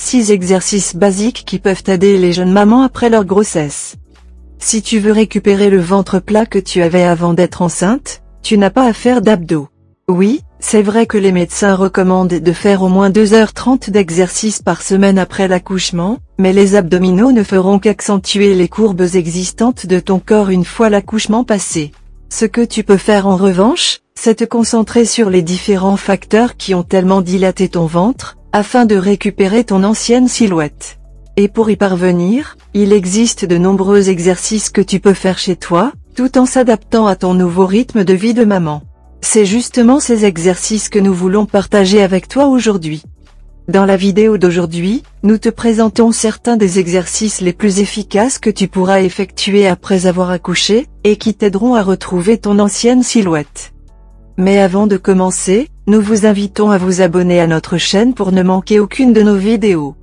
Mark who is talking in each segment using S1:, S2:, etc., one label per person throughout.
S1: 6 exercices basiques qui peuvent aider les jeunes mamans après leur grossesse. Si tu veux récupérer le ventre plat que tu avais avant d'être enceinte, tu n'as pas à faire d'abdos. Oui, c'est vrai que les médecins recommandent de faire au moins 2h30 d'exercices par semaine après l'accouchement, mais les abdominaux ne feront qu'accentuer les courbes existantes de ton corps une fois l'accouchement passé. Ce que tu peux faire en revanche, c'est te concentrer sur les différents facteurs qui ont tellement dilaté ton ventre, afin de récupérer ton ancienne silhouette. Et pour y parvenir, il existe de nombreux exercices que tu peux faire chez toi, tout en s'adaptant à ton nouveau rythme de vie de maman. C'est justement ces exercices que nous voulons partager avec toi aujourd'hui. Dans la vidéo d'aujourd'hui, nous te présentons certains des exercices les plus efficaces que tu pourras effectuer après avoir accouché, et qui t'aideront à retrouver ton ancienne silhouette. Mais avant de commencer, nous vous invitons à vous abonner à notre chaîne pour ne manquer aucune de nos vidéos.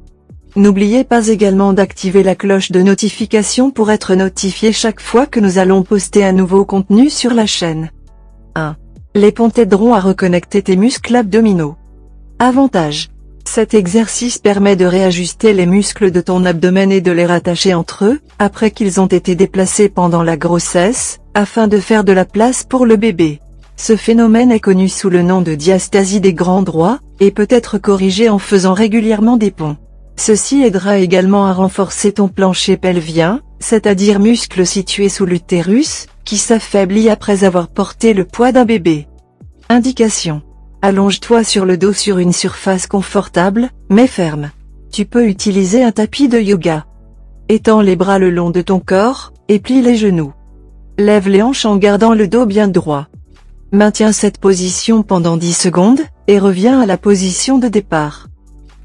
S1: N'oubliez pas également d'activer la cloche de notification pour être notifié chaque fois que nous allons poster un nouveau contenu sur la chaîne. 1. Les pompes t'aideront à reconnecter tes muscles abdominaux. Avantage. Cet exercice permet de réajuster les muscles de ton abdomen et de les rattacher entre eux, après qu'ils ont été déplacés pendant la grossesse, afin de faire de la place pour le bébé. Ce phénomène est connu sous le nom de diastasie des grands droits, et peut être corrigé en faisant régulièrement des pompes. Ceci aidera également à renforcer ton plancher pelvien, c'est-à-dire muscle situé sous l'utérus, qui s'affaiblit après avoir porté le poids d'un bébé. Indication. Allonge-toi sur le dos sur une surface confortable, mais ferme. Tu peux utiliser un tapis de yoga. Étends les bras le long de ton corps, et plie les genoux. Lève les hanches en gardant le dos bien droit. Maintiens cette position pendant 10 secondes, et reviens à la position de départ.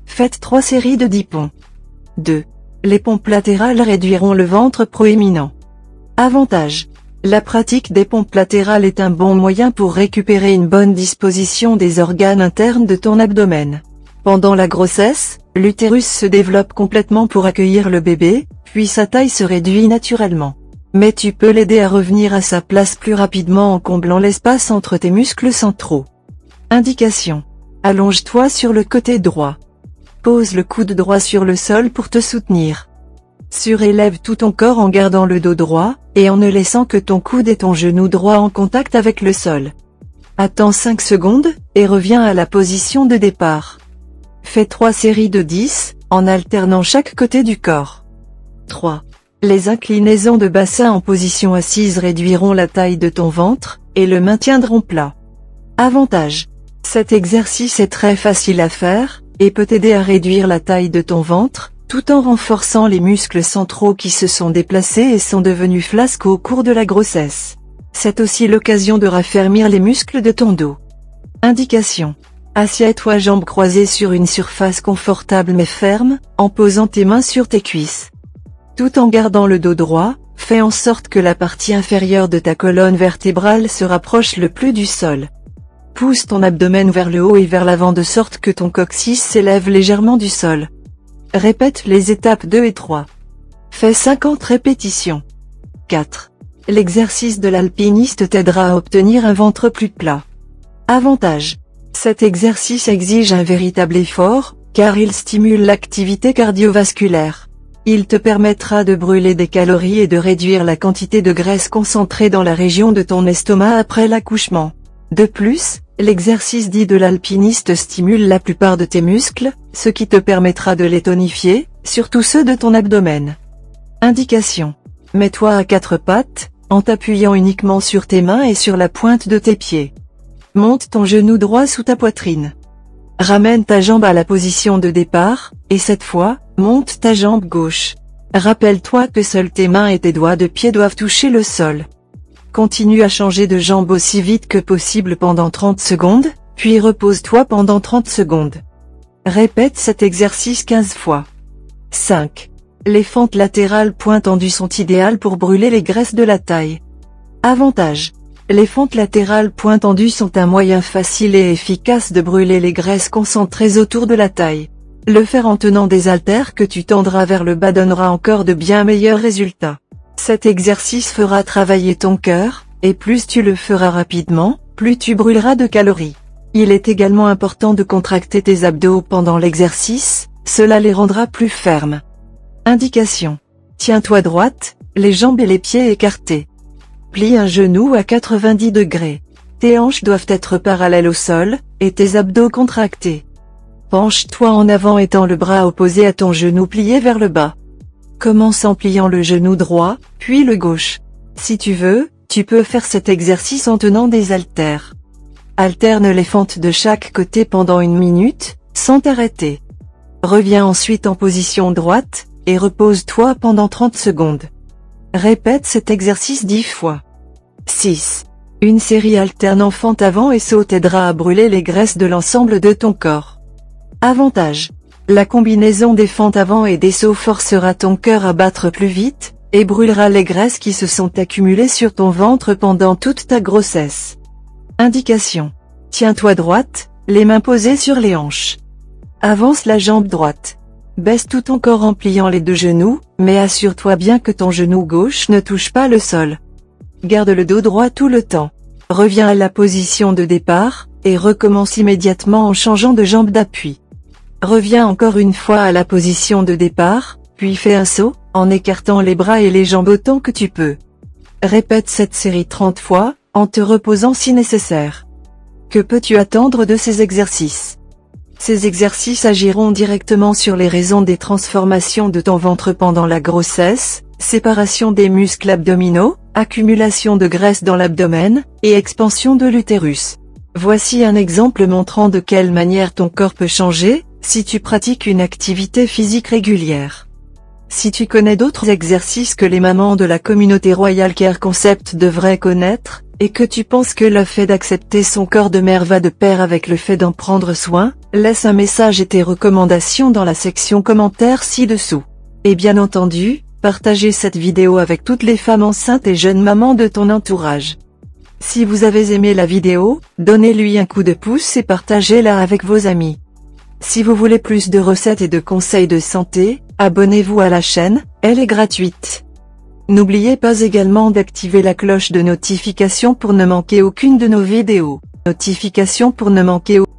S1: Faites 3 séries de 10 pompes. 2. Les pompes latérales réduiront le ventre proéminent. Avantage. La pratique des pompes latérales est un bon moyen pour récupérer une bonne disposition des organes internes de ton abdomen. Pendant la grossesse, l'utérus se développe complètement pour accueillir le bébé, puis sa taille se réduit naturellement. Mais tu peux l'aider à revenir à sa place plus rapidement en comblant l'espace entre tes muscles centraux. Indication. Allonge-toi sur le côté droit. Pose le coude droit sur le sol pour te soutenir. Surélève tout ton corps en gardant le dos droit, et en ne laissant que ton coude et ton genou droit en contact avec le sol. Attends 5 secondes, et reviens à la position de départ. Fais 3 séries de 10, en alternant chaque côté du corps. 3. Les inclinaisons de bassin en position assise réduiront la taille de ton ventre, et le maintiendront plat. Avantage. Cet exercice est très facile à faire, et peut t'aider à réduire la taille de ton ventre, tout en renforçant les muscles centraux qui se sont déplacés et sont devenus flasques au cours de la grossesse. C'est aussi l'occasion de raffermir les muscles de ton dos. Indication. Assieds-toi jambes croisées sur une surface confortable mais ferme, en posant tes mains sur tes cuisses. Tout en gardant le dos droit, fais en sorte que la partie inférieure de ta colonne vertébrale se rapproche le plus du sol. Pousse ton abdomen vers le haut et vers l'avant de sorte que ton coccyx s'élève légèrement du sol. Répète les étapes 2 et 3. Fais 50 répétitions. 4. L'exercice de l'alpiniste t'aidera à obtenir un ventre plus plat. Avantage. Cet exercice exige un véritable effort, car il stimule l'activité cardiovasculaire. Il te permettra de brûler des calories et de réduire la quantité de graisse concentrée dans la région de ton estomac après l'accouchement. De plus, l'exercice dit de l'alpiniste stimule la plupart de tes muscles, ce qui te permettra de les tonifier, surtout ceux de ton abdomen. Indication. Mets-toi à 4 pattes, en t'appuyant uniquement sur tes mains et sur la pointe de tes pieds. Monte ton genou droit sous ta poitrine. Ramène ta jambe à la position de départ, et cette fois, monte ta jambe gauche. Rappelle-toi que seules tes mains et tes doigts de pied doivent toucher le sol. Continue à changer de jambe aussi vite que possible pendant 30 secondes, puis repose-toi pendant 30 secondes. Répète cet exercice 15 fois. 5. Les fentes latérales point tendues sont idéales pour brûler les graisses de la taille. Avantage. Les fentes latérales point tendues sont un moyen facile et efficace de brûler les graisses concentrées autour de la taille. Le faire en tenant des haltères que tu tendras vers le bas donnera encore de bien meilleurs résultats. Cet exercice fera travailler ton cœur, et plus tu le feras rapidement, plus tu brûleras de calories. Il est également important de contracter tes abdos pendant l'exercice, cela les rendra plus fermes. Indication. Tiens-toi droite, les jambes et les pieds écartés. Plie un genou à 90 degrés. Tes hanches doivent être parallèles au sol, et tes abdos contractés. Penche-toi en avant étant le bras opposé à ton genou plié vers le bas. Commence en pliant le genou droit, puis le gauche. Si tu veux, tu peux faire cet exercice en tenant des haltères. Alterne les fentes de chaque côté pendant 1 minute, sans t'arrêter. Reviens ensuite en position droite, et repose-toi pendant 30 secondes. Répète cet exercice 10 fois. 6. Une série alternant fente avant et saut t'aidera à brûler les graisses de l'ensemble de ton corps. Avantage. La combinaison des fentes avant et des sauts forcera ton cœur à battre plus vite, et brûlera les graisses qui se sont accumulées sur ton ventre pendant toute ta grossesse. Indication. Tiens-toi droite, les mains posées sur les hanches. Avance la jambe droite. Baisse tout ton corps en pliant les 2 genoux, mais assure-toi bien que ton genou gauche ne touche pas le sol. Garde le dos droit tout le temps. Reviens à la position de départ, et recommence immédiatement en changeant de jambe d'appui. Reviens encore une fois à la position de départ, puis fais un saut, en écartant les bras et les jambes autant que tu peux. Répète cette série 30 fois, en te reposant si nécessaire. Que peux-tu attendre de ces exercices? Ces exercices agiront directement sur les raisons des transformations de ton ventre pendant la grossesse, séparation des muscles abdominaux, accumulation de graisse dans l'abdomen, et expansion de l'utérus. Voici un exemple montrant de quelle manière ton corps peut changer, si tu pratiques une activité physique régulière. Si tu connais d'autres exercices que les mamans de la communauté Royal Care Concept devraient connaître, et que tu penses que le fait d'accepter son corps de mère va de pair avec le fait d'en prendre soin, laisse un message et tes recommandations dans la section commentaires ci-dessous. Et bien entendu, partagez cette vidéo avec toutes les femmes enceintes et jeunes mamans de ton entourage. Si vous avez aimé la vidéo, donnez-lui un coup de pouce et partagez-la avec vos amis. Si vous voulez plus de recettes et de conseils de santé, abonnez-vous à la chaîne, elle est gratuite. N'oubliez pas également d'activer la cloche de notification pour ne manquer aucune de nos vidéos. Notification pour ne manquer aucune.